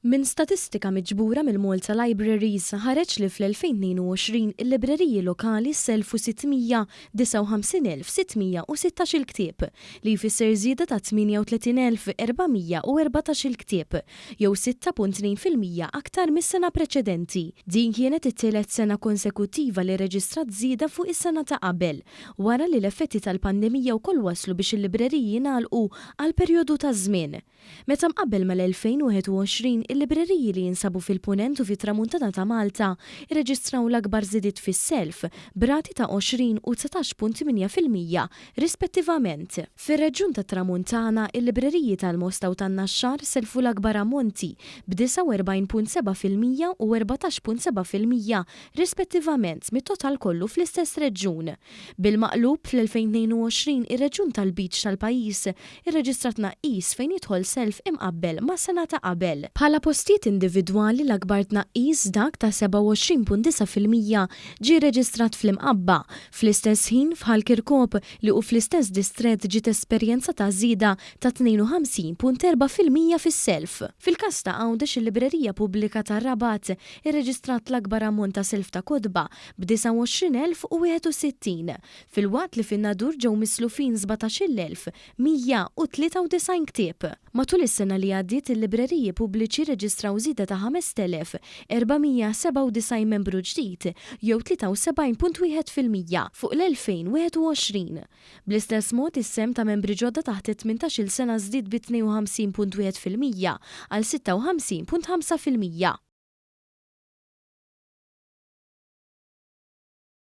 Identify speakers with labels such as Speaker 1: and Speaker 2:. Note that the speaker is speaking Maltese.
Speaker 1: Min statistika miġbura mill-Malta Libraries ħareġ li fl-2022 il-libreriji lokali selfu 659,616 ktieb li jfisser żieda ta' 38,414 ktieb jew 6.2% aktar mis-sena preċedenti. Din kienet it-tielet sena konsekuttiva li reġistrat żieda fuq is-sena ta' qabel wara li l-effetti tal-pandemija wkoll waslu biex il-libreriji jingħalqu għal perjodu ta' żmien. Meta mqabbel mal-2021 il-libreriji li jinsabu fil-punent u fit-tramuntana ta' Malta irreġistraw l-akbar żidiet fis-self b'rati ta' 20 u 19.8% rispettivament. Fir-reġjun tat-Tramuntana il-libreriji tal-Mosta u tan-Naxxar selfu l-akbar ammonti b'49.7% u 14.7% rispettivament mit-total kollu fl-istess reġjun. Bil-maqlub fl-2022 ir-reġjun tal-Biċ tal-pajjiż irreġistrat tnaqqis fejn jidħol self imqabbel ma' sena ta' qabel. Bħala postijiet individwali l-akbar tnaqqis dak ta' 27.9% ġie reġistrat fl-imqabba. Fl-istess ħin f'Ħal Kirkop li hu fl-istess distrett ġiet esperjenza ta' żieda ta' 52.4% fis-self. Fil-każ ta' Għawdex il-librerija pubblika ta' Rabat irreġistrat l-akbar ammont ta' self ta' kotba b'29,061 fil-waqt li fin-Nadur ġew mislufin 17,193 ktieb. Matul is-sena li għaddiet il-libreriji pubbliċi reġistraw żieda ta' 5,497 membru ġdid jew 73.1% fuq l-2021. Bl-istess mod is-sem ta' membri ġodda taħt 18-il sena żdied b'52.1% għal 56.5%.